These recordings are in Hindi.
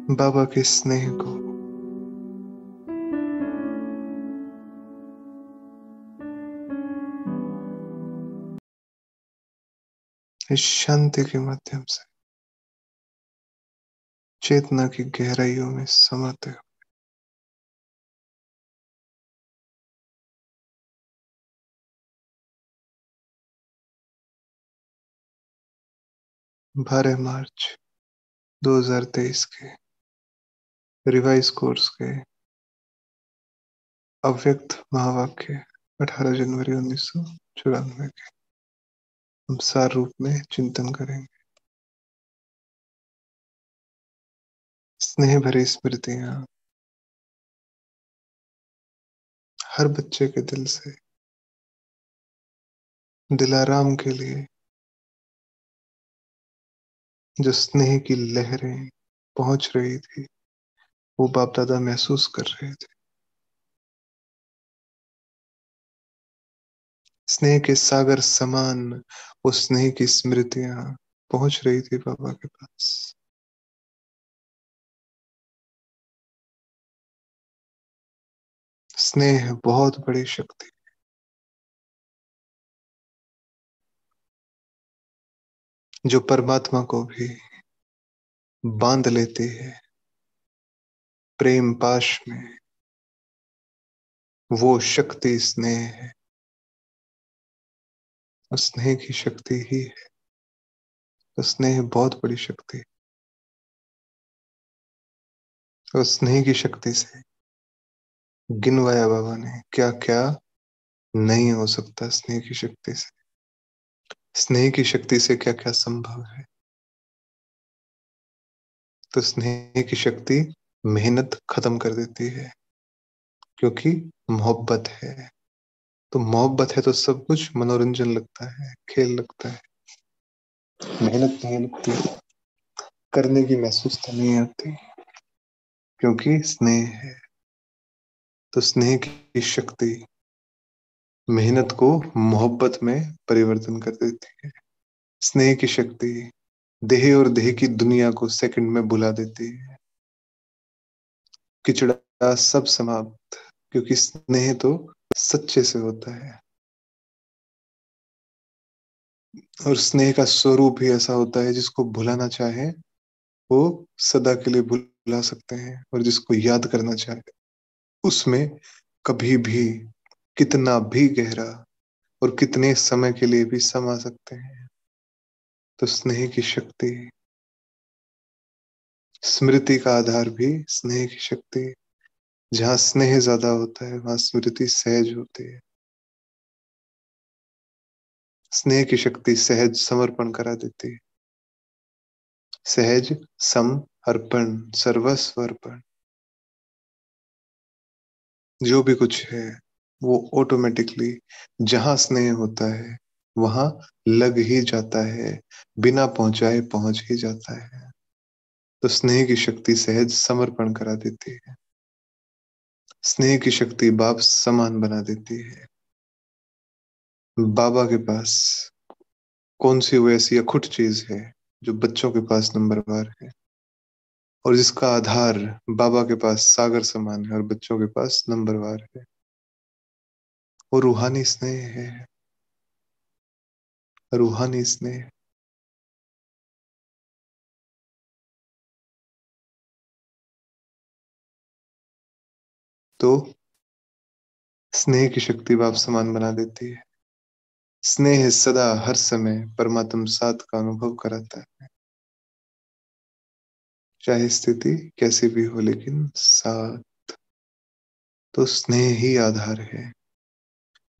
बाबा के स्नेह को, इस शांति के माध्यम से चेतना की गहराइयों में समाते हो। बारह मार्च 2023 के रिवाइज कोर्स के अव्यक्त महावाक्य 18 जनवरी 1994 के हम सार रूप में चिंतन करेंगे। स्नेह भरी स्मृतियां हर बच्चे के दिल से दिलाराम के लिए, जो स्नेह की लहरें पहुंच रही थी, वो बाप दादा महसूस कर रहे थे। स्नेह के सागर समान वो स्नेह की स्मृतियां पहुंच रही थी बाबा के पास। स्नेह बहुत बड़ी शक्ति, जो परमात्मा को भी बांध लेती है प्रेम पाश में। वो शक्ति स्नेह है, और स्नेह की शक्ति ही है। तो स्नेह बहुत बड़ी शक्ति, और स्नेह की शक्ति से गिनवाया बाबा ने क्या क्या नहीं हो सकता। स्नेह की शक्ति से, स्नेह की शक्ति से क्या क्या संभव है। तो स्नेह की शक्ति मेहनत खत्म कर देती है, क्योंकि मोहब्बत है। तो मोहब्बत है तो सब कुछ मनोरंजन लगता है, खेल लगता है। मेहनत नहीं लगती, करने की महसूसता नहीं आती, क्योंकि स्नेह है। तो स्नेह की शक्ति मेहनत को मोहब्बत में परिवर्तन कर देती है। स्नेह की शक्ति देह और देह की दुनिया को सेकंड में भुला देती है। किचड़ा सब समाप्त, क्योंकि स्नेह तो सच्चे से होता है। और स्नेह का स्वरूप ही ऐसा होता है, जिसको भुलाना चाहे वो सदा के लिए भुला सकते हैं, और जिसको याद करना चाहे उसमें कभी भी, कितना भी गहरा और कितने समय के लिए भी समा सकते हैं। तो स्नेह की शक्ति, स्मृति का आधार भी स्नेह की शक्ति। जहां स्नेह ज्यादा होता है वहां स्मृति सहज होती है। स्नेह की शक्ति सहज समर्पण करा देती है। सहज सम अर्पण, सर्वस्व अर्पण। जो भी कुछ है वो ऑटोमेटिकली, जहां स्नेह होता है वहां लग ही जाता है, बिना पहुंचाए पहुंच ही जाता है। तो स्नेह की शक्ति सहज समर्पण करा देती है। स्नेह की शक्ति बाप समान बना देती है। बाबा के पास कौन सी वो ऐसी अखुट चीज है जो बच्चों के पास नंबरवार है, और जिसका आधार बाबा के पास सागर समान है और बच्चों के पास नंबरवार है। वो रूहानी स्नेह है, रूहानी स्नेह। तो स्नेह की शक्ति बाप समान बना देती है। स्नेह सदा हर समय परमात्म साथ का अनुभव कराता है, चाहे स्थिति कैसी भी हो, लेकिन साथ। तो स्नेह ही आधार है।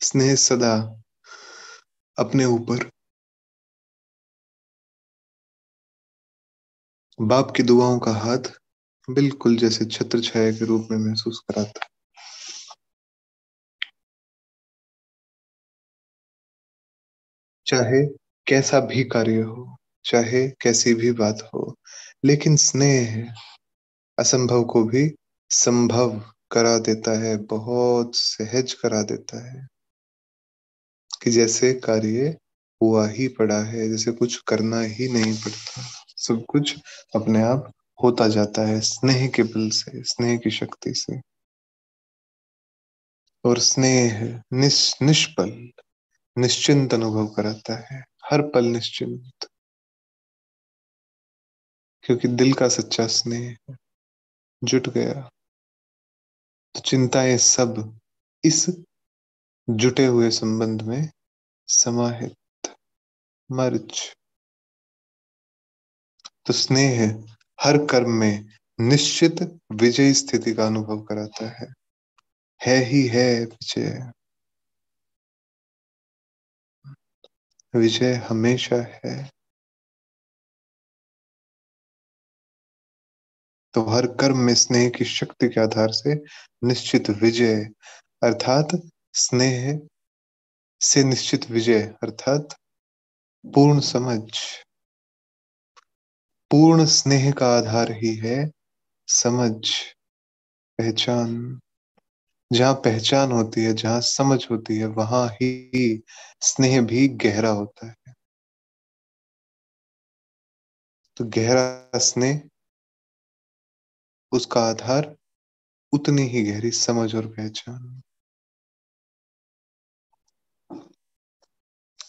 स्नेह सदा अपने ऊपर बाप की दुआओं का हाथ बिल्कुल जैसे छत्र छाया के रूप में महसूस कराता है। चाहे कैसा भी कार्य हो, चाहे कैसी भी बात हो, लेकिन स्नेह असंभव को भी संभव करा देता है, बहुत सहज करा देता है। कि जैसे कार्य हुआ ही पड़ा है, जैसे कुछ करना ही नहीं पड़ता, सब कुछ अपने आप होता जाता है स्नेह के बल से, स्नेह की शक्ति से। और स्नेह निष्पल निश्चिंत अनुभव कराता है, हर पल निश्चिंत, क्योंकि दिल का सच्चा स्नेह जुट गया तो चिंताएं सब इस जुटे हुए संबंध में समाहित, मर्ज। तो स्नेह हर कर्म में निश्चित विजय स्थिति का अनुभव कराता है ही है विजय। विजय हमेशा है। तो हर कर्म में स्नेह की शक्ति के आधार से निश्चित विजय, अर्थात स्नेह से निश्चित विजय, अर्थात पूर्ण समझ। पूर्ण स्नेह का आधार ही है समझ, पहचान। जहाँ पहचान होती है, जहाँ समझ होती है, वहां ही स्नेह भी गहरा होता है। तो गहरा स्नेह, उसका आधार उतनी ही गहरी समझ और पहचान।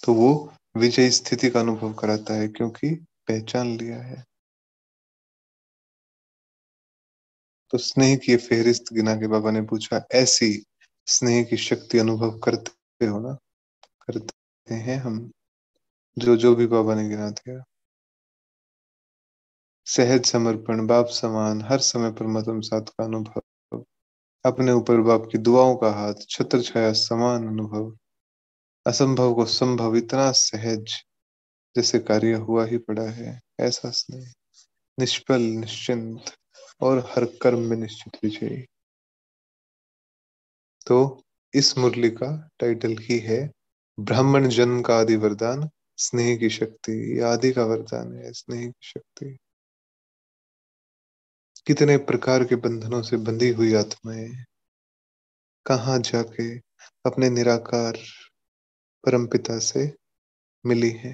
तो वो विजय स्थिति का अनुभव कराता है, क्योंकि पहचान लिया है। तो स्नेह की ये फेहरिस्त गिना के बाबा ने पूछा, ऐसी स्नेह की शक्ति अनुभव करते हो ना? करते हैं हम? जो जो भी बाबा ने गिना दिया। सहज समर्पण, बाप समान, हर समय परमात्म साथ का अनुभव, अपने ऊपर बाप की दुआओं का हाथ, छत्र छाया समान अनुभव, असंभव को संभव इतना सहज, जैसे कार्य हुआ ही पड़ा है, ऐसा स्नेह। निष्पल निश्चिंत और हर कर्म में निश्चित विजयी। तो इस मुरली का टाइटल ही है ब्राह्मण जन्म का आदि वरदान, स्नेह की शक्ति। ये आदि का वरदान है, स्नेह की शक्ति। कितने प्रकार के बंधनों से बंधी हुई आत्माएं कहाँ जाके अपने निराकार परमपिता से मिली है।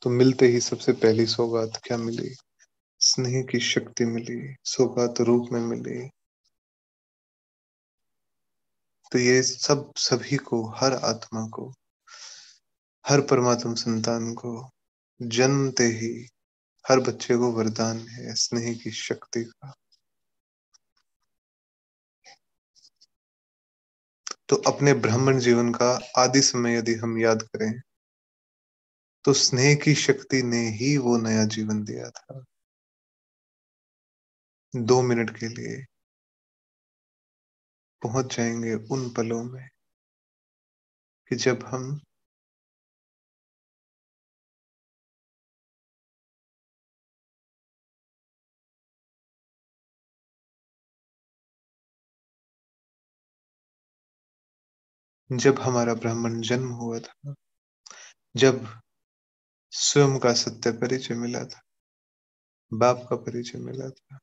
तो मिलते ही सबसे पहली सौगात क्या मिली? स्नेह की शक्ति मिली, सौगात रूप में मिली। तो ये सब सभी को, हर आत्मा को, हर परमात्म संतान को जन्मते ही, हर बच्चे को वरदान है स्नेह की शक्ति का। तो अपने ब्राह्मण जीवन का आदि समय यदि हम याद करें, तो स्नेह की शक्ति ने ही वो नया जीवन दिया था। 2 मिनट के लिए पहुंच जाएंगे उन पलों में कि जब हमारा ब्राह्मण जन्म हुआ था, जब स्वयं का सत्य परिचय मिला था, बाप का परिचय मिला था।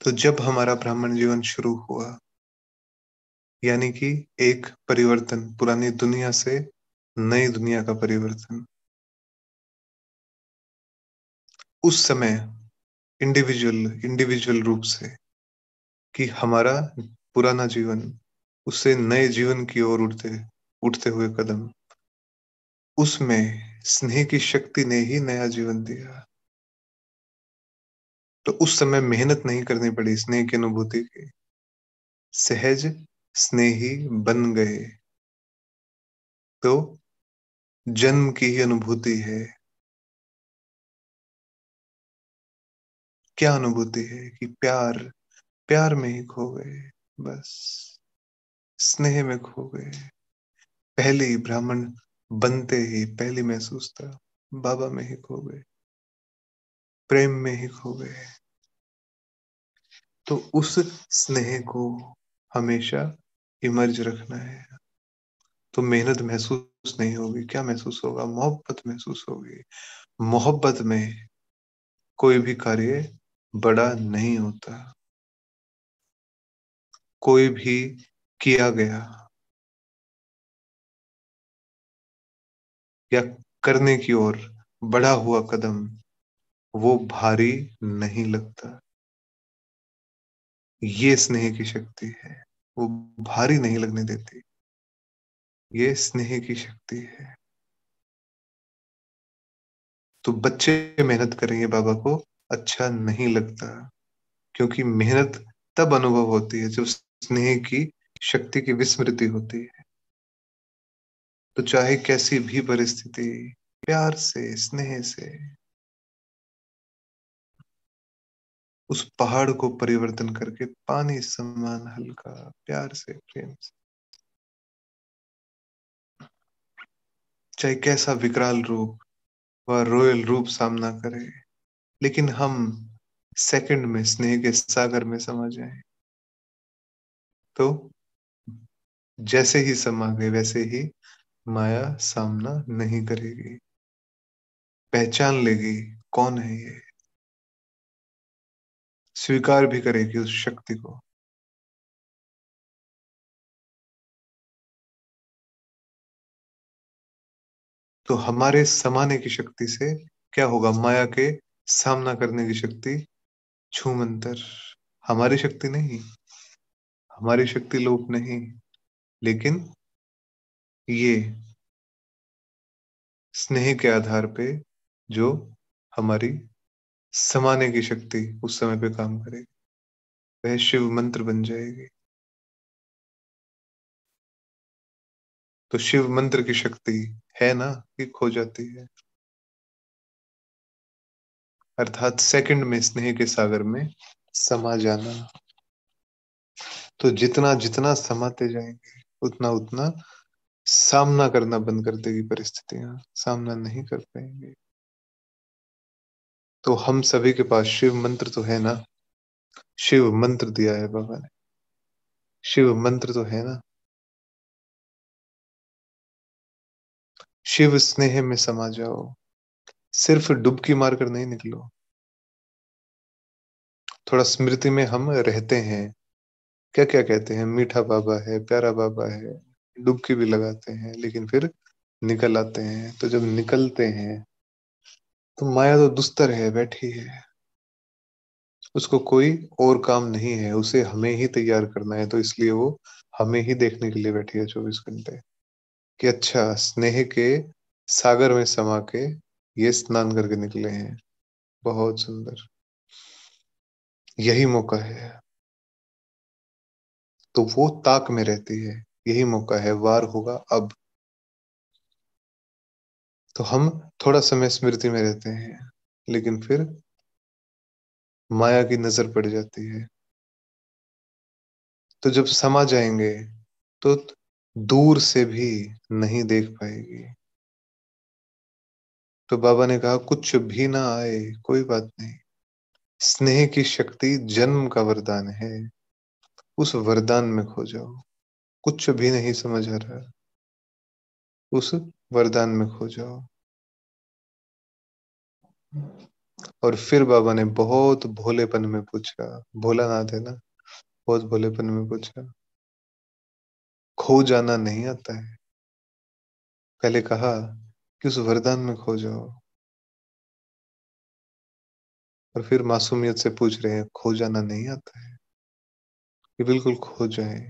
तो जब हमारा ब्राह्मण जीवन शुरू हुआ, यानी कि एक परिवर्तन, पुरानी दुनिया से नई दुनिया का परिवर्तन, उस समय इंडिविजुअल इंडिविजुअल रूप से, कि हमारा पुराना जीवन उससे नए जीवन की ओर उठते उठते हुए कदम, उसमें स्नेह की शक्ति ने ही नया जीवन दिया। तो उस समय मेहनत नहीं करनी पड़ी स्नेह की अनुभूति की, सहज स्नेही बन गए। तो जन्म की ही अनुभूति है। क्या अनुभूति है? कि प्यार, प्यार में ही खो गए, बस स्नेह में खो गए। पहले ब्राह्मण बनते ही पहली महसूस था, बाबा में ही खो गए, प्रेम में ही खो गए। तो उस स्नेह को हमेशा इमर्ज रखना है, तो मेहनत महसूस नहीं होगी। क्या महसूस होगा? मोहब्बत महसूस होगी। मोहब्बत में कोई भी कार्य बड़ा नहीं होता। कोई भी किया गया या करने की ओर बढ़ा हुआ कदम वो भारी नहीं लगता। ये स्नेह की शक्ति है। वो भारी नहीं लगने देती। ये स्नेह की शक्ति है। तो बच्चे मेहनत करेंगे बाबा को अच्छा नहीं लगता, क्योंकि मेहनत तब अनुभव होती है जब स्नेह की शक्ति की विस्मृति होती है। तो चाहे कैसी भी परिस्थिति, प्यार से, स्नेह से उस पहाड़ को परिवर्तन करके पानी समान हल्का, प्यार से, प्रेम से, चाहे कैसा विकराल रूप व रॉयल रूप सामना करे, लेकिन हम सेकंड में स्नेह के सागर में समा जाएं, तो जैसे ही समा गए वैसे ही माया सामना नहीं करेगी। पहचान लेगी कौन है ये, स्वीकार भी करेगी उस शक्ति को। तो हमारे समाने की शक्ति से क्या होगा? माया के सामना करने की शक्ति छूमंतर। हमारी शक्ति नहीं, हमारी शक्ति लोप नहीं, लेकिन ये स्नेह के आधार पे जो हमारी समाने की शक्ति उस समय पे काम करेगी, वह शिव मंत्र बन जाएगी। तो शिव मंत्र की शक्ति है ना कि खो जाती है, अर्थात सेकंड में स्नेह के सागर में समा जाना। तो जितना जितना समाते जाएंगे उतना उतना सामना करना बंद कर देगी परिस्थितियां, सामना नहीं कर पाएंगे। तो हम सभी के पास शिव मंत्र तो है ना। शिव मंत्र दिया है बाबा ने, शिव मंत्र तो है ना। शिव स्नेह में समा जाओ। सिर्फ डुबकी मारकर नहीं निकलो। थोड़ा स्मृति में हम रहते हैं। क्या क्या कहते हैं? मीठा बाबा है, प्यारा बाबा है, डुबकी भी लगाते हैं, लेकिन फिर निकल आते हैं। तो जब निकलते हैं तो माया तो दुस्तर है, बैठी है। उसको कोई और काम नहीं है, उसे हमें ही तैयार करना है। तो इसलिए वो हमें ही देखने के लिए बैठी है 24 घंटे, कि अच्छा स्नेह के सागर में समा के ये स्नान करके निकले हैं। बहुत सुंदर, यही मौका है। तो वो ताक में रहती है, यही मौका है, वार होगा अब। तो हम थोड़ा समय स्मृति में रहते हैं, लेकिन फिर माया की नजर पड़ जाती है। तो जब समा जाएंगे तो दूर से भी नहीं देख पाएगी। तो बाबा ने कहा कुछ भी ना आए कोई बात नहीं, स्नेह की शक्ति जन्म का वरदान है, उस वरदान में खो जाओ। कुछ भी नहीं समझ आ रहा, उस वरदान में खो जाओ। और फिर बाबा ने बहुत भोलेपन में पूछा, भोलानाथ है ना, बहुत भोलेपन में पूछा, खो जाना नहीं आता है? पहले कहा कि उस वरदान में खो जाओ, और फिर मासूमियत से पूछ रहे हैं खो जाना नहीं आता है? कि बिल्कुल खो जाए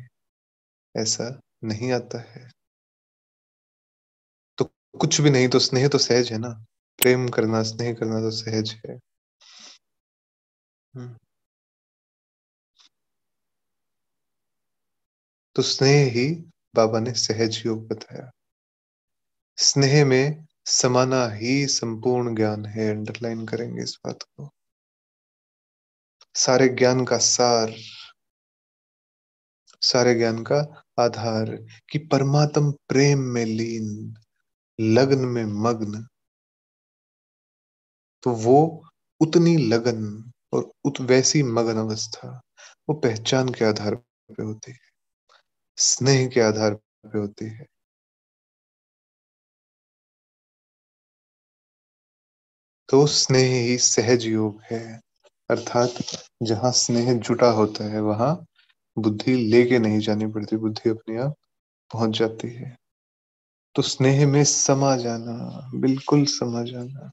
ऐसा नहीं आता है। तो कुछ भी नहीं, तो स्नेह तो सहज है ना। प्रेम करना, स्नेह करना तो सहज है। हम्म। तो स्नेह ही बाबा ने सहज योग बताया। स्नेह में समाना ही संपूर्ण ज्ञान है। अंडरलाइन करेंगे इस बात को। सारे ज्ञान का सार, सारे ज्ञान का आधार, कि परमात्म प्रेम में लीन, लगन में मग्न। तो वो उतनी लगन और वैसी मगन अवस्था वो पहचान के आधार पे होती है, स्नेह के आधार पे होती है। तो स्नेह ही सहज योग है, अर्थात जहाँ स्नेह जुटा होता है वहां बुद्धि लेके नहीं जानी पड़ती, बुद्धि अपने आप पहुंच जाती है। तो स्नेह में समा जाना, बिल्कुल समा जाना,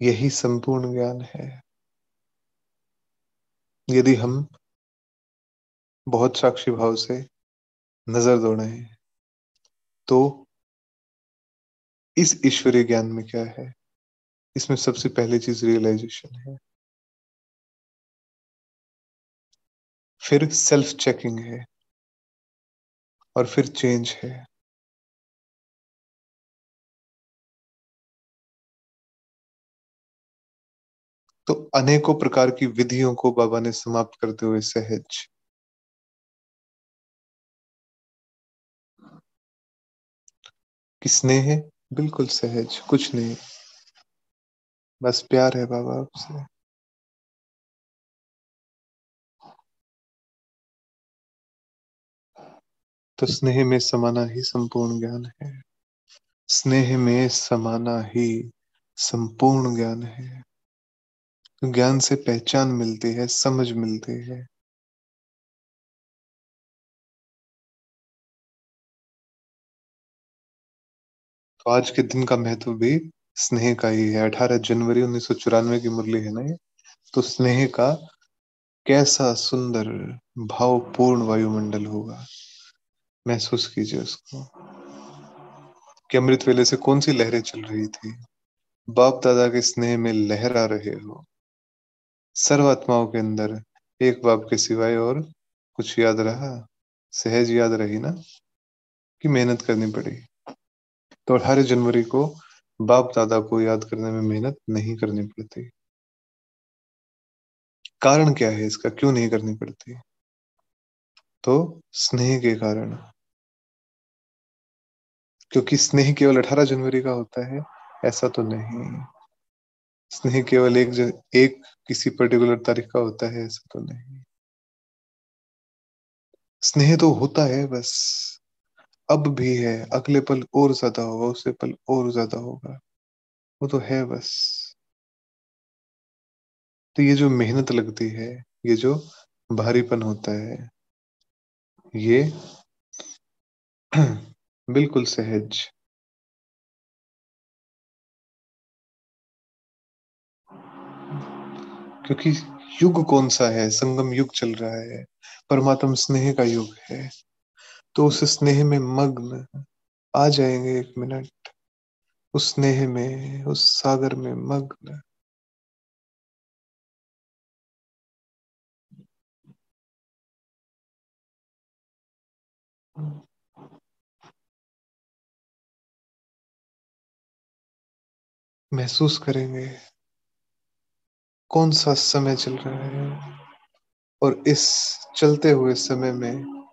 यही संपूर्ण ज्ञान है। यदि हम बहुत साक्षी भाव से नजर दौड़ाएं तो इस ईश्वरीय ज्ञान में क्या है, इसमें सबसे पहली चीज रियलाइजेशन है, फिर सेल्फ चेकिंग है, और फिर चेंज है। तो अनेकों प्रकार की विधियों को बाबा ने समाप्त करते हुए सहज, कि स्नेह बिल्कुल सहज, कुछ नहीं, बस प्यार है बाबा आपसे। तो स्नेह में समाना ही संपूर्ण ज्ञान है, स्नेह में समाना ही संपूर्ण ज्ञान है। तो ज्ञान से पहचान मिलती है, समझ मिलती है। तो आज के दिन का महत्व भी स्नेह का ही है। 18 जनवरी 1994 की मुरली है ना ये। तो स्नेह का कैसा सुंदर भावपूर्ण वायुमंडल होगा, महसूस कीजिए उसको, कि अमृत वेले से कौन सी लहरें चल रही थी, बाप दादा के स्नेह में लहरा रहे हो। सर्वात्माओं के अंदर एक बाप के सिवाय और कुछ याद रहा, सहज याद रही ना, कि मेहनत करनी पड़ी। तो 18 जनवरी को बाप दादा को याद करने में मेहनत नहीं करनी पड़ती। कारण क्या है इसका, क्यों नहीं करनी पड़ती? तो स्नेह के कारण, क्योंकि स्नेह केवल 18 जनवरी का होता है ऐसा तो नहीं, स्नेह केवल एक किसी पर्टिकुलर तारीख का होता है ऐसा तो नहीं। स्नेह तो होता है बस, अब भी है, अगले पल और ज्यादा होगा, उससे पल और ज्यादा होगा, वो तो है बस। तो ये जो मेहनत लगती है, ये जो भारीपन होता है, ये बिल्कुल सहज, क्योंकि युग कौन सा है, संगम युग चल रहा है, परमात्म स्नेह का युग है। तो उस स्नेह में मग्न आ जाएंगे, 1 मिनट उस स्नेह में, उस सागर में मग्न। महसूस करेंगे कौन सा समय चल रहा है, और इस चलते हुए समय में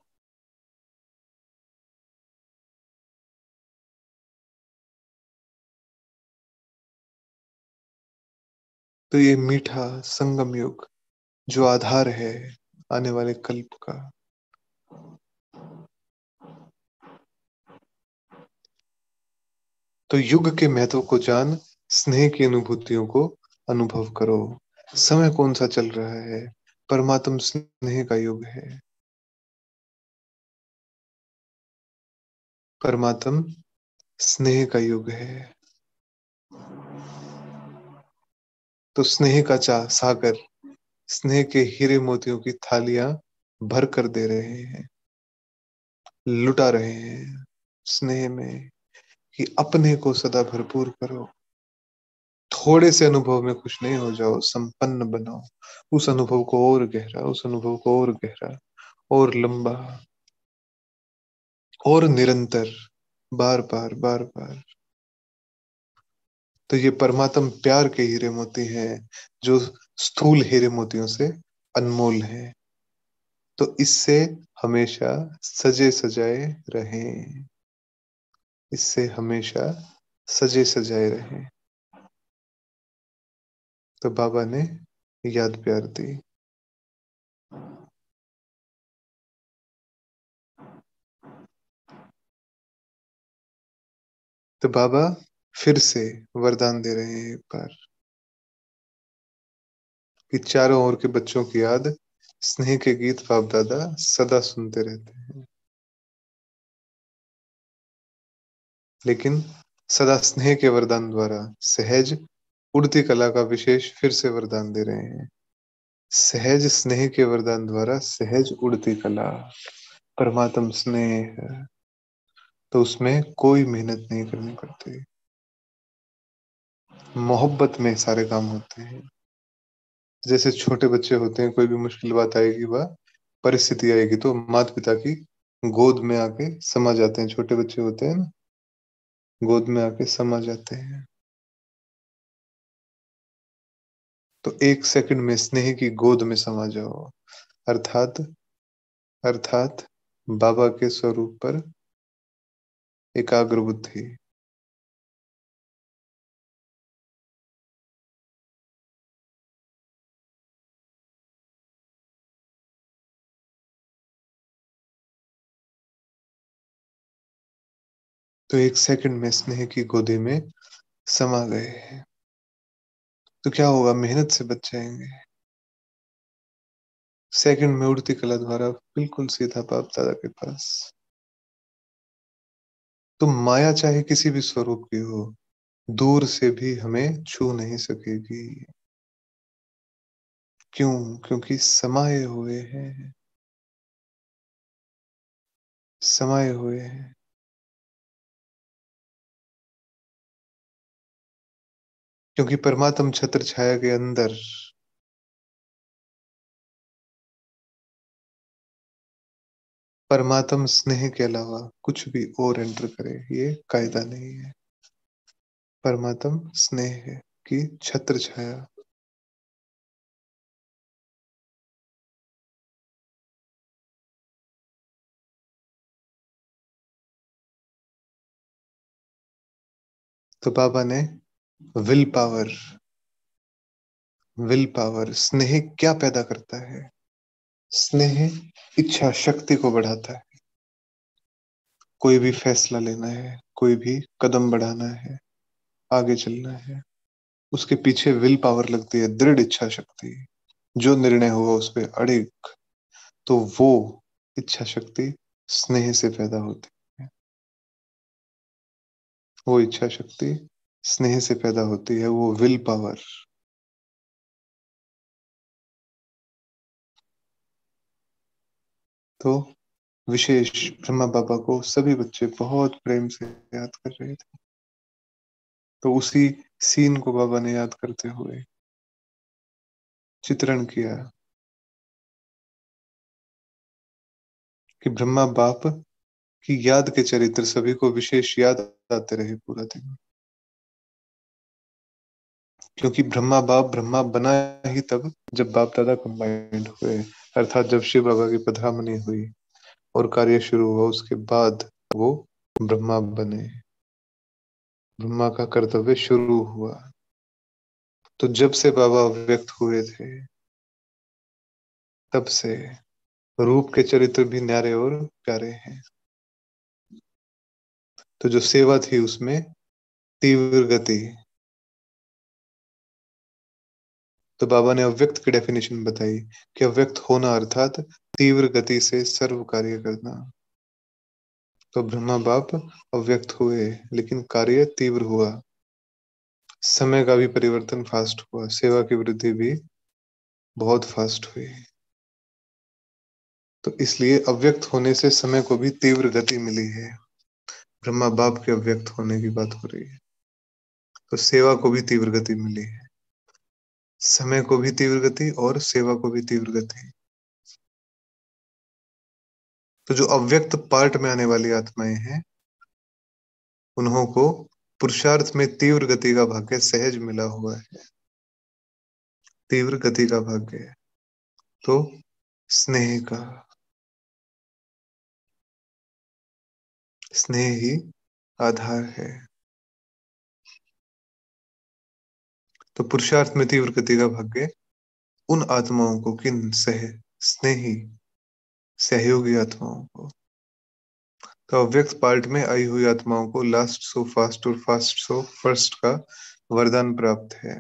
तो ये मीठा संगम युग जो आधार है आने वाले कल्प का। तो युग के महत्व को जान, स्नेह की अनुभूतियों को अनुभव करो। समय कौन सा चल रहा है, परमात्म स्नेह का युग है, परमात्म स्नेह का युग है। तो स्नेह का चा सागर, स्नेह के हीरे मोतियों की थालियां भर कर दे रहे हैं, लुटा रहे हैं स्नेह में, कि अपने को सदा भरपूर करो। थोड़े से अनुभव में खुश नहीं हो जाओ, संपन्न बनाओ उस अनुभव को, और गहरा, उस अनुभव को और गहरा, और लंबा, और निरंतर, बार बार बार बार। तो ये परमात्म प्यार के हीरे मोती हैं, जो स्थूल हीरे मोतियों से अनमोल हैं। तो इससे हमेशा सजे सजाए रहें, इससे हमेशा सजे सजाए रहें। तो बाबा ने याद प्यार दी। तो बाबा फिर से वरदान दे रहे हैं एक बार कि चारों ओर के बच्चों की याद स्नेह के गीत बाप दादा सदा सुनते रहते हैं। लेकिन सदा स्नेह के वरदान द्वारा सहज उड़ती कला का विशेष फिर से वरदान दे रहे हैं। सहज स्नेह के वरदान द्वारा सहज उड़ती कला, परमात्म स्नेह, तो उसमें कोई मेहनत नहीं करनी पड़ती, मोहब्बत में सारे काम होते हैं। जैसे छोटे बच्चे होते हैं, कोई भी मुश्किल बात आएगी, वह परिस्थिति आएगी तो माता पिता की गोद में आके समा जाते हैं। छोटे बच्चे होते हैं ना, गोद में आके समा जाते हैं। तो एक सेकंड में स्नेह की गोद में समा जाओ, अर्थात अर्थात बाबा के स्वरूप पर एकाग्र बुद्धि। तो एक सेकंड में स्नेह की गोदी में समा गए हैं। तो क्या होगा, मेहनत से बच जाएंगे। सेकंड में उड़ती कला द्वारा बिल्कुल सीधा बाप दादा के पास। तो माया चाहे किसी भी स्वरूप की हो, दूर से भी हमें छू नहीं सकेगी। क्यों? क्योंकि समाये हुए हैं, समाये हुए हैं। क्योंकि परमात्म छत्र छाया के अंदर परमात्म स्नेह के अलावा कुछ भी और एंटर करे, ये कायदा नहीं है। परमात्म स्नेह है कि छत्र छाया। तो बाबा ने विल पावर, विल पावर, स्नेह क्या पैदा करता है? स्नेह इच्छा शक्ति को बढ़ाता है। कोई भी फैसला लेना है, कोई भी कदम बढ़ाना है, आगे चलना है, उसके पीछे विल पावर लगती है, दृढ़ इच्छा शक्ति। जो निर्णय हुआ उस पर अड़िग, तो वो इच्छा शक्ति स्नेह से पैदा होती है। वो इच्छा शक्ति स्नेह से पैदा होती है, वो विल पावर। तो विशेष ब्रह्मा बाबा को सभी बच्चे बहुत प्रेम से याद कर रहे थे। तो उसी सीन को बाबा ने याद करते हुए चित्रण किया कि ब्रह्मा बाप की याद के चरित्र सभी को विशेष याद आते रहे पूरा दिन। क्योंकि ब्रह्मा बाप ब्रह्मा बना ही तब जब बाप दादा कंबाइंड हुए, अर्थात जब शिव बाबा की पधरामनी हुई और कार्य शुरू हुआ, उसके बाद वो ब्रह्मा बने, ब्रह्मा का कर्तव्य शुरू हुआ। तो जब से बाबा व्यक्त हुए थे, तब से रूप के चरित्र भी न्यारे और प्यारे हैं। तो जो सेवा थी उसमें तीव्र गति। तो बाबा ने अव्यक्त की डेफिनेशन बताई कि अव्यक्त होना अर्थात तीव्र गति से सर्व कार्य करना। तो ब्रह्मा बाप अव्यक्त हुए, लेकिन कार्य तीव्र हुआ। समय का भी परिवर्तन फास्ट हुआ, सेवा की वृद्धि भी बहुत फास्ट हुई। तो इसलिए अव्यक्त होने से समय को भी तीव्र गति मिली है। ब्रह्मा बाप के अव्यक्त होने की बात हो रही है, तो सेवा को भी तीव्र गति मिली है। समय को भी तीव्र गति और सेवा को भी तीव्र गति। तो जो अव्यक्त पार्ट में आने वाली आत्माएं हैं, उन्हों को पुरुषार्थ में तीव्र गति का भाग्य सहज मिला हुआ है, तीव्र गति का भाग्य है। तो स्नेह का, स्नेह ही आधार है। तो पुरुषार्थ में तीव्र गति का भाग्य उन आत्माओं को, किन सह स्नेही सहयोगी आत्माओं को। तो अव्यक्त पार्ट में आई हुई आत्माओं को लास्ट सो फास्ट और फास्ट सो फर्स्ट का वरदान प्राप्त है।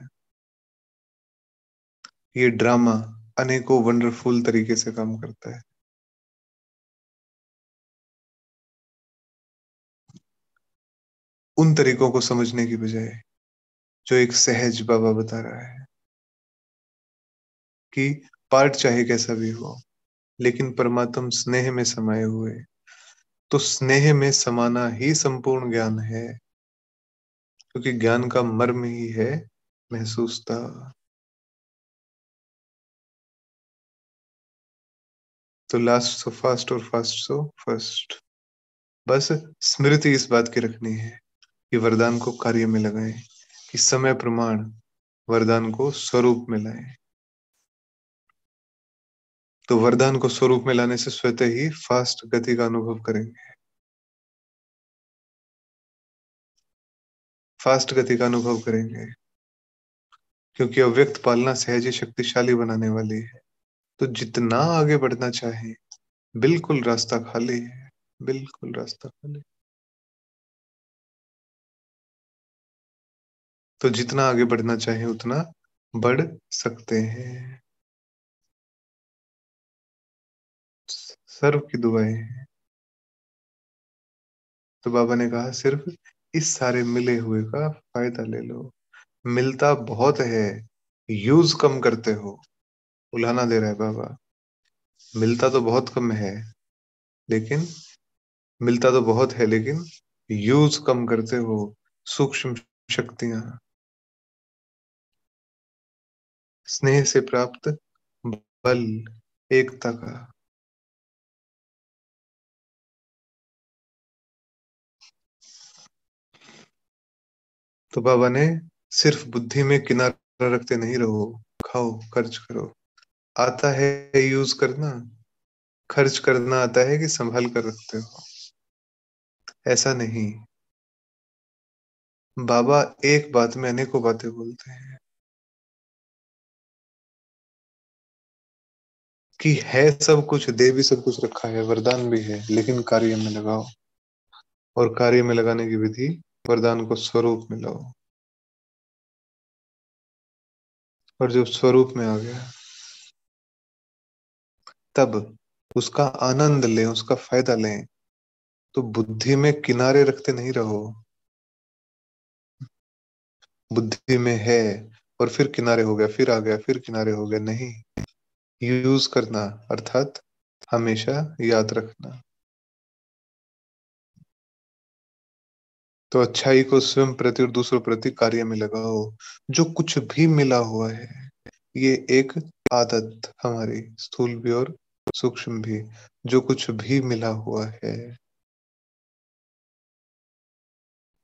ये ड्रामा अनेकों वंडरफुल तरीके से काम करता है। उन तरीकों को समझने की बजाय जो एक सहज बाबा बता रहा है कि पार्ट चाहे कैसा भी हो, लेकिन परमात्म स्नेह में समाये हुए, तो स्नेह में समाना ही संपूर्ण ज्ञान है, क्योंकि ज्ञान का मर्म ही है महसूसता। तो लास्ट सो फास्ट और फास्ट सो फर्स्ट। बस स्मृति इस बात की रखनी है कि वरदान को कार्य में लगाएं, कि समय प्रमाण वरदान को स्वरूप में लाएं। तो वरदान को स्वरूप में लाने से स्वतः ही फास्ट गति का अनुभव करेंगे, फास्ट गति का अनुभव करेंगे, क्योंकि अव्यक्त पालना सहज ही शक्तिशाली बनाने वाली है। तो जितना आगे बढ़ना चाहे, बिल्कुल रास्ता खाली है, बिल्कुल रास्ता खाली। तो जितना आगे बढ़ना चाहे उतना बढ़ सकते हैं। सर्व की दुआएं हैं। तो बाबा ने कहा सिर्फ इस सारे मिले हुए का फायदा ले लो। मिलता बहुत है, यूज कम करते हो। उलाहना दे रहा है बाबा। मिलता तो बहुत कम है, लेकिन मिलता तो बहुत है, लेकिन यूज कम करते हो। सूक्ष्म शक्तियां, स्नेह से प्राप्त बल, एकता का। तो बाबा ने सिर्फ बुद्धि में किनारा रखते नहीं रहो, खाओ खर्च करो। आता है यूज करना, खर्च करना आता है कि संभाल कर रखते हो? ऐसा नहीं। बाबा एक बात में अनेकों बातें बोलते हैं कि है सब कुछ, दे भी सब कुछ रखा है, वरदान भी है, लेकिन कार्य में लगाओ। और कार्य में लगाने की विधि, वरदान को स्वरूप में लाओ। और जब स्वरूप में आ गया, तब उसका आनंद लें, उसका फायदा लें। तो बुद्धि में किनारे रखते नहीं रहो। बुद्धि में है और फिर किनारे हो गया, फिर आ गया, फिर किनारे हो गया, नहीं। यूज करना अर्थात हमेशा याद रखना। तो अच्छाई को स्वयं प्रति और दूसरों प्रति कार्य में लगाओ। जो कुछ भी मिला हुआ है, ये एक आदत हमारी, स्थूल भी और सूक्ष्म भी, जो कुछ भी मिला हुआ है,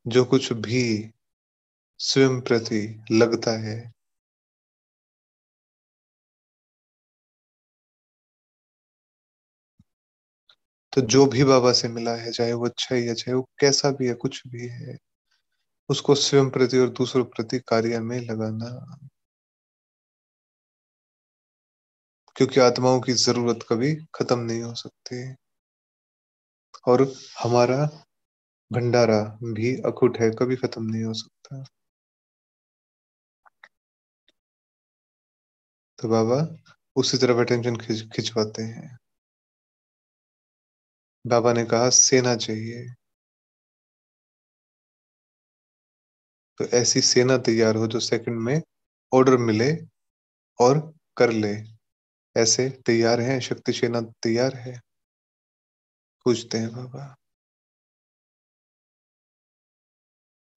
जो कुछ भी स्वयं प्रति लगता है, तो जो भी बाबा से मिला है, चाहे वो अच्छा ही है, चाहे वो कैसा भी है, कुछ भी है, उसको स्वयं प्रति और दूसरों प्रति कार्य में लगाना। क्योंकि आत्माओं की जरूरत कभी खत्म नहीं हो सकती, और हमारा भंडारा भी अखुट है, कभी खत्म नहीं हो सकता। तो बाबा उसी तरफ अटेंशन खिंचवाते हैं। बाबा ने कहा सेना चाहिए, तो ऐसी सेना तैयार हो जो सेकंड में ऑर्डर मिले और कर ले। ऐसे तैयार हैं, शक्ति सेना तैयार है? पूछते हैं बाबा।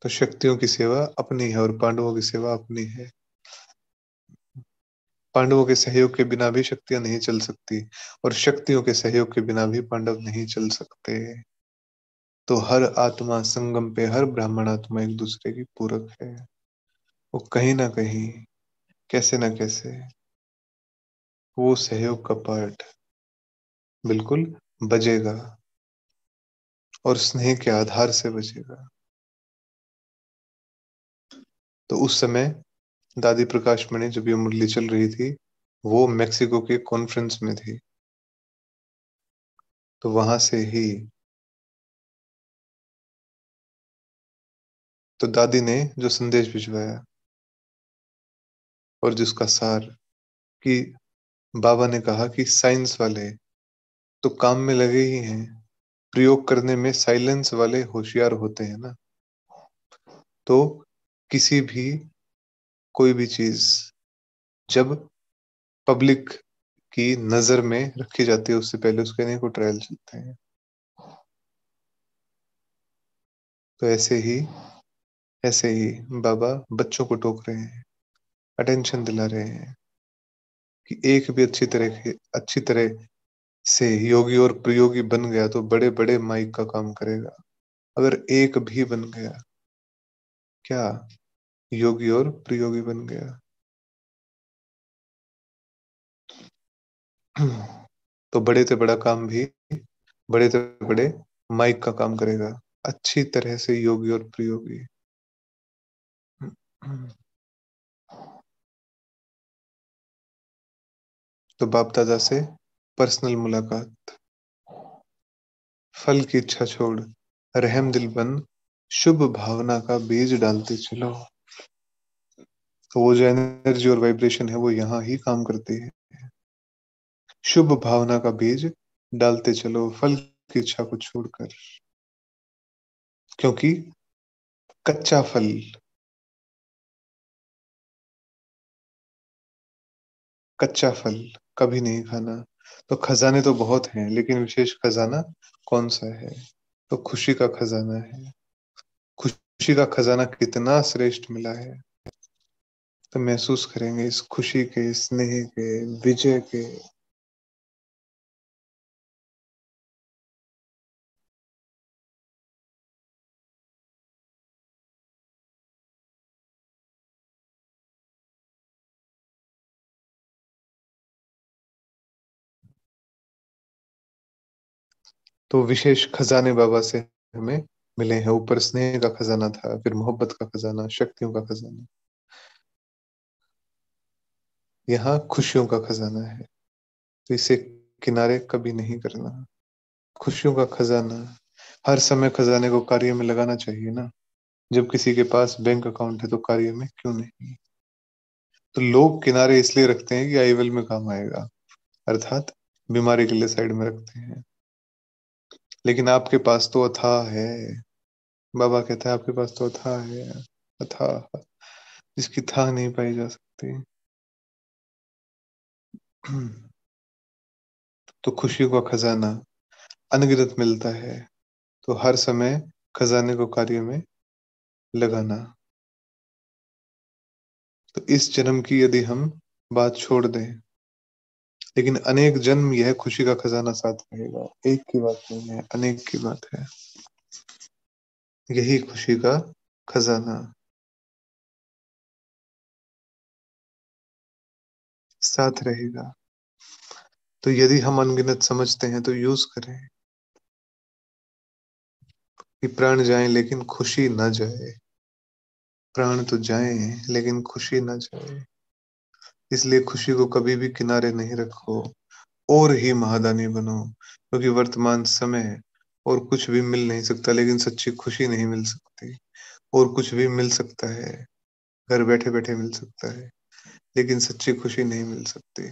तो शक्तियों की सेवा अपनी है और पांडवों की सेवा अपनी है। पांडवों के सहयोग के बिना भी शक्तियां नहीं चल सकती, और शक्तियों के सहयोग के बिना भी पांडव नहीं चल सकते। तो हर आत्मा संगम पे, हर ब्राह्मण आत्मा एक दूसरे की पूरक है। वो कहीं ना कहीं, कैसे ना कैसे, वो सहयोग का पार्ट बिल्कुल बजेगा, और स्नेह के आधार से बजेगा। तो उस समय दादी प्रकाश मणि, जब ये मुरली चल रही थी, वो मेक्सिको के कॉन्फ्रेंस में थी। तो वहां से ही तो दादी ने जो संदेश भिजवाया और जिसका सार, कि बाबा ने कहा कि साइंस वाले तो काम में लगे ही हैं, प्रयोग करने में साइलेंस वाले होशियार होते हैं ना। तो किसी भी कोई भी चीज जब पब्लिक की नजर में रखी जाती है, उससे पहले उसके अनेकों ट्रायल चलते हैं। तो ऐसे ही बाबा बच्चों को टोक रहे हैं, अटेंशन दिला रहे हैं कि एक भी अच्छी तरह से योगी और प्रयोगी बन गया तो बड़े बड़े माइक का काम करेगा। अगर एक भी बन गया, क्या योगी और प्रयोगी बन गया, तो बड़े से बड़ा काम भी बड़े से बड़े माइक का काम करेगा, अच्छी तरह से योगी और प्रयोगी। तो बाप दादा से पर्सनल मुलाकात, फल की इच्छा छोड़, रहम दिल बन, शुभ भावना का बीज डालते चलो। तो वो जो एनर्जी और वाइब्रेशन है वो यहाँ ही काम करती है। शुभ भावना का बीज डालते चलो, फल की इच्छा को छोड़कर, क्योंकि कच्चा फल, कच्चा फल कभी नहीं खाना। तो खजाने तो बहुत हैं, लेकिन विशेष खजाना कौन सा है? तो खुशी का खजाना है। खुशी का खजाना कितना श्रेष्ठ मिला है, तो महसूस करेंगे इस खुशी के, स्नेह के, विजय के। तो विशेष खजाने बाबा से हमें मिले हैं। ऊपर स्नेह का खजाना था, फिर मोहब्बत का खजाना, शक्तियों का खजाना, यहाँ खुशियों का खजाना है। तो इसे किनारे कभी नहीं करना। खुशियों का खजाना, हर समय खजाने को कार्य में लगाना चाहिए ना। जब किसी के पास बैंक अकाउंट है तो कार्य में क्यों नहीं? तो लोग किनारे इसलिए रखते हैं कि आईवेल में काम आएगा, अर्थात बीमारी के लिए साइड में रखते हैं। लेकिन आपके पास तो अथाह है। बाबा कहता है आपके पास तो अथाह है, अथाह, जिसकी थाह नहीं पाई जा सकती। तो खुशियों का खजाना अनगिनत मिलता है। तो हर समय खजाने को कार्य में लगाना। तो इस जन्म की यदि हम बात छोड़ दें, लेकिन अनेक जन्म यह खुशी का खजाना साथ रहेगा। एक की बात नहीं है, अनेक की बात है। यही खुशी का खजाना साथ रहेगा। तो यदि हम अनगिनत समझते हैं तो यूज करें, कि प्राण जाए लेकिन खुशी न जाए। प्राण तो जाए लेकिन खुशी न जाए। इसलिए खुशी को कभी भी किनारे नहीं रखो, और ही महादानी बनो। क्योंकि वर्तमान समय और कुछ भी मिल नहीं सकता, लेकिन सच्ची खुशी नहीं मिल सकती। और कुछ भी मिल सकता है, घर बैठे बैठे मिल सकता है, लेकिन सच्ची खुशी नहीं मिल सकती।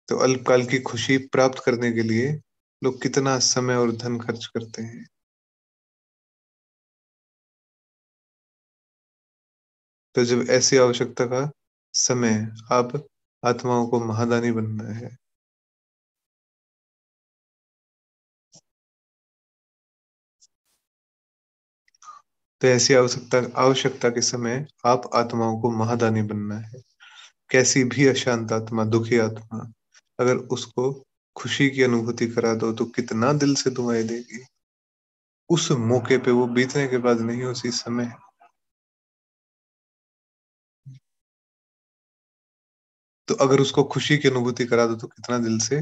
तो अल्पकाल की खुशी प्राप्त करने के लिए लोग कितना समय और धन खर्च करते हैं। तो जब ऐसी आवश्यकता का समय, आप आत्माओं को महादानी बनना है। तो ऐसी आवश्यकता आवश्यकता के समय आप आत्माओं को महादानी बनना है। कैसी भी अशांत आत्मा, दुखी आत्मा, अगर उसको खुशी की अनुभूति करा दो तो कितना दिल से दुआएं देगी। उस मौके पे, वो बीतने के बाद नहीं, उसी समय। तो अगर उसको खुशी की अनुभूति करा दो तो कितना दिल से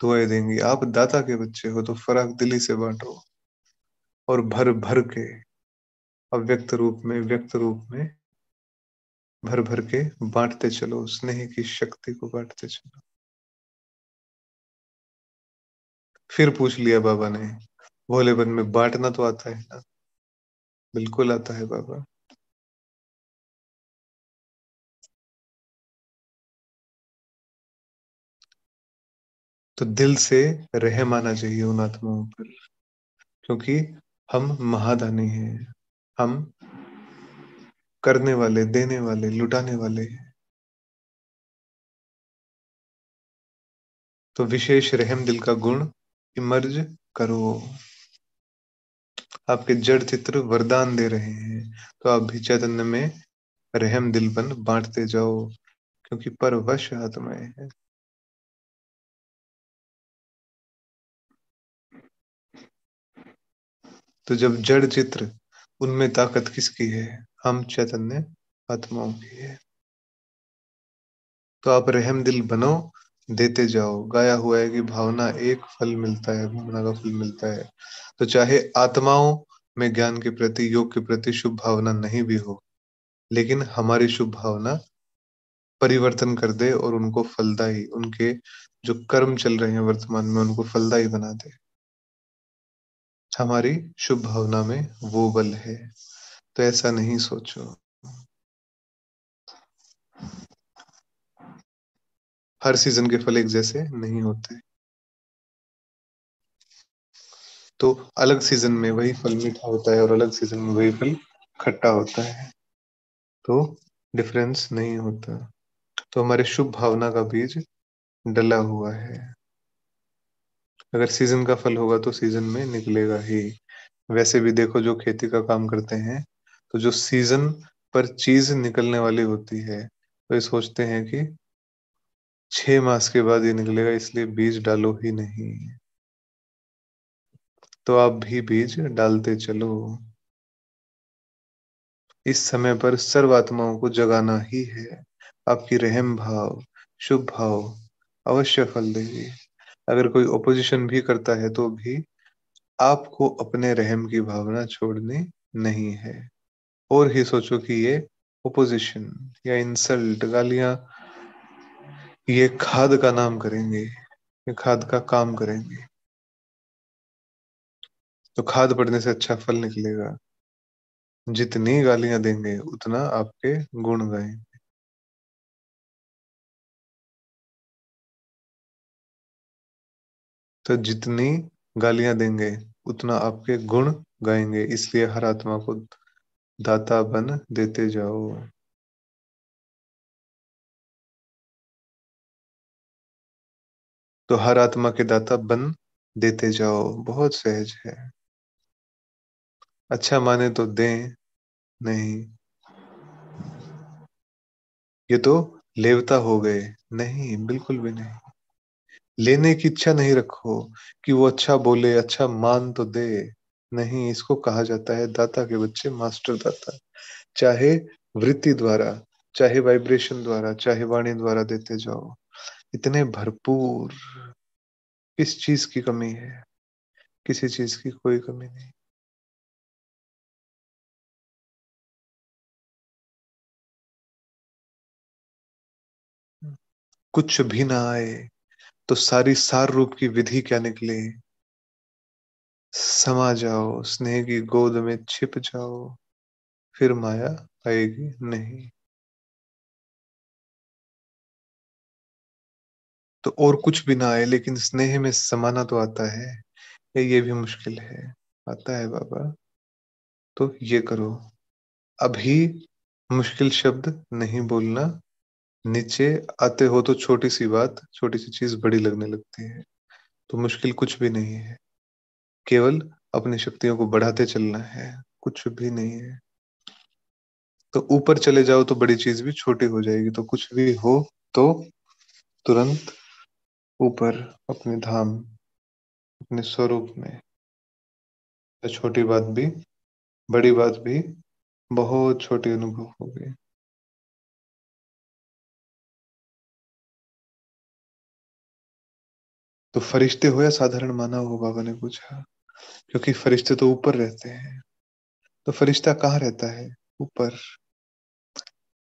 दुआएं देंगी। आप दाता के बच्चे हो तो फराक दिली से बांटो, और भर भर के, अव्यक्त रूप में, व्यक्त रूप में, भर भर के बांटते चलो। स्नेह की शक्ति को बांटते चलो। फिर पूछ लिया बाबा ने, भोलेपन में बांटना तो आता है ना? बिल्कुल आता है बाबा। तो दिल से रहम आना चाहिए उन आत्माओं पर, क्योंकि हम महादानी हैं। हम करने वाले, देने वाले, लुटाने वाले हैं। तो विशेष रहम दिल का गुण इमर्ज करो। आपके जड़ चित्र वरदान दे रहे हैं, तो आप भी चैतन्य में रहम दिल बन बांटते जाओ, क्योंकि परवश आत्माएं हैं। तो जब जड़ चित्र, उनमें ताकत किसकी है? हम चैतन्य आत्माओं की है। तो आप रहम दिल बनो, देते जाओ। गाया हुआ है कि भावना एक फल मिलता है, भावना का फल मिलता है। तो चाहे आत्माओं में ज्ञान के प्रति, योग के प्रति शुभ भावना नहीं भी हो, लेकिन हमारी शुभ भावना परिवर्तन कर दे और उनको फलदायी, उनके जो कर्म चल रहे हैं वर्तमान में, उनको फलदायी बना दे। हमारी शुभ भावना में वो बल है। तो ऐसा नहीं सोचो। हर सीजन के फल एक जैसे नहीं होते। तो अलग सीजन में वही फल मीठा होता है और अलग सीजन में वही फल खट्टा होता है। तो डिफरेंस नहीं होता। तो हमारे शुभ भावना का बीज डला हुआ है। अगर सीजन का फल होगा तो सीजन में निकलेगा ही। वैसे भी देखो, जो खेती का काम करते हैं, तो जो सीजन पर चीज निकलने वाली होती है, तो ये सोचते हैं कि 6 मास के बाद ये निकलेगा, इसलिए बीज डालो ही नहीं। तो आप भी बीज डालते चलो। इस समय पर सर्व आत्माओं को जगाना ही है। आपकी रहम भाव, शुभ भाव अवश्य फल देगी। अगर कोई ओपोजिशन भी करता है तो भी आपको अपने रहम की भावना छोड़नी नहीं है। और ही सोचो कि ये ओपोजिशन या इंसल्ट, गालियां, ये खाद का नाम करेंगे, ये खाद का काम करेंगे। तो खाद पड़ने से अच्छा फल निकलेगा। जितनी गालियां देंगे उतना आपके गुण गाएंगे। तो जितनी गालियां देंगे उतना आपके गुण गाएंगे। इसलिए हर आत्मा को दाता बन देते जाओ। तो हर आत्मा के दाता बन देते जाओ, बहुत सहज है। अच्छा माने तो दें, नहीं ये तो लेवता हो गए। नहीं, बिल्कुल भी नहीं। लेने की इच्छा नहीं रखो कि वो अच्छा बोले, अच्छा मान तो दे। नहीं, इसको कहा जाता है दाता के बच्चे मास्टर दाता। चाहे वृत्ति द्वारा, चाहे वाइब्रेशन द्वारा, चाहे वाणी द्वारा देते जाओ। इतने भरपूर। किस चीज की कमी है? किसी चीज की कोई कमी नहीं। कुछ भी ना आए तो सारी सार रूप की विधि क्या निकले? समा जाओ, स्नेह की गोद में छिप जाओ, फिर माया आएगी नहीं। तो और कुछ भी ना आए लेकिन स्नेह में समाना तो आता है, या ये भी मुश्किल है? आता है बाबा। तो ये करो। अभी मुश्किल शब्द नहीं बोलना। नीचे आते हो तो छोटी सी बात, छोटी सी चीज बड़ी लगने लगती है। तो मुश्किल कुछ भी नहीं है। केवल अपनी शक्तियों को बढ़ाते चलना है, कुछ भी नहीं है। तो ऊपर चले जाओ तो बड़ी चीज भी छोटी हो जाएगी। तो कुछ भी हो तो तुरंत ऊपर, अपने धाम, अपने स्वरूप में। तो छोटी बात भी, बड़ी बात भी बहुत छोटी अनुभव होगी। तो फरिश्ते हो या साधारण मानव हो, बाबा ने पूछा। क्योंकि फरिश्ते तो ऊपर रहते हैं। तो फरिश्ता कहाँ रहता है? ऊपर।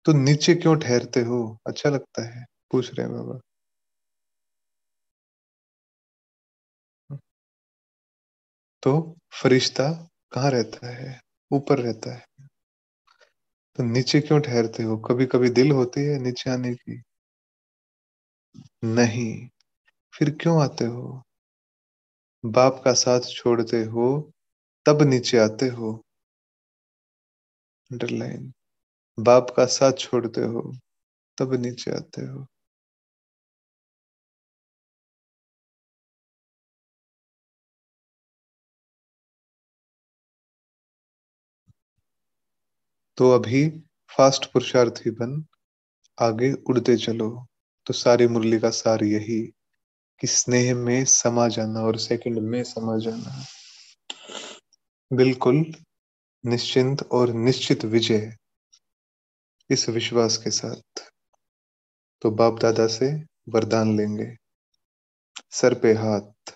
तो नीचे क्यों ठहरते हो? अच्छा लगता है? पूछ रहे हैं बाबा। तो फरिश्ता कहाँ रहता है? ऊपर रहता है। तो नीचे क्यों ठहरते हो? कभी कभी दिल होती है नीचे आने की? नहीं। फिर क्यों आते हो? बाप का साथ छोड़ते हो तब नीचे आते हो। अंडरलाइन। बाप का साथ छोड़ते हो तब नीचे आते हो। तो अभी फास्ट पुरुषार्थी बन आगे उड़ते चलो। तो सारी मुरली का सार यही कि स्नेह में समा जाना और सेकंड में समा जाना। बिल्कुल निश्चिंत और निश्चित विजय, इस विश्वास के साथ तो बाप दादा से वरदान लेंगे। सर पे हाथ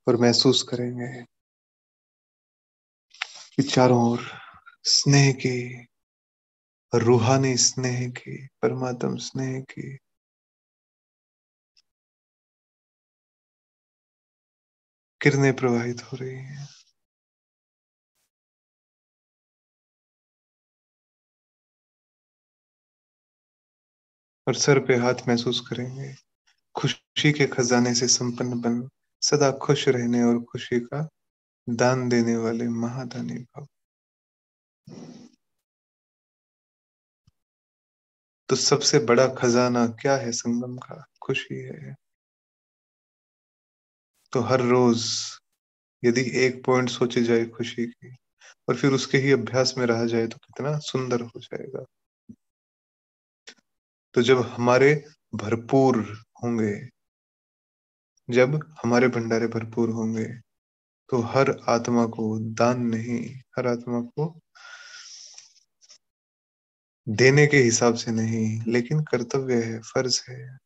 और महसूस करेंगे कि चारों ओर स्नेह की, रूहानी स्नेह की, परमात्म स्नेह की किरणें प्रवाहित हो रही हैं। और सर पे हाथ महसूस करेंगे। खुशी के खजाने से संपन्न बन सदा खुश रहने और खुशी का दान देने वाले महादानी भव। तो सबसे बड़ा खजाना क्या है संगम का? खुशी है। तो हर रोज यदि एक पॉइंट सोची जाए खुशी की और फिर उसके ही अभ्यास में रहा जाए तो कितना सुंदर हो जाएगा। तो जब हमारे भरपूर होंगे, जब हमारे भंडारे भरपूर होंगे तो हर आत्मा को दान नहीं, हर आत्मा को देने के हिसाब से नहीं, लेकिन कर्तव्य है, फर्ज है,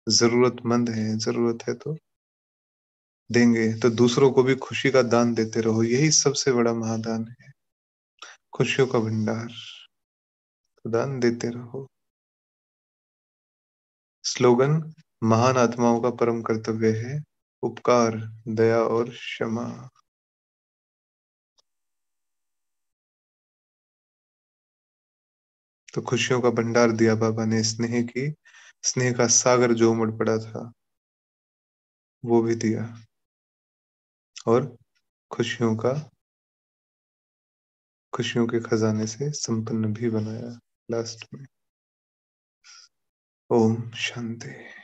जरूरतमंद है, जरूरत है तो देंगे। तो दूसरों को भी खुशी का दान देते रहो, यही सबसे बड़ा महादान है। खुशियों का भंडार, तो दान देते रहो। स्लोगन महान आत्माओं का परम कर्तव्य है उपकार, दया और क्षमा। तो खुशियों का भंडार दिया बाबा ने, स्नेह की, स्नेह का सागर जो उमड़ पड़ा था वो भी दिया, और खुशियों का, खुशियों के खजाने से संपन्न भी बनाया लास्ट में। ओम शांति।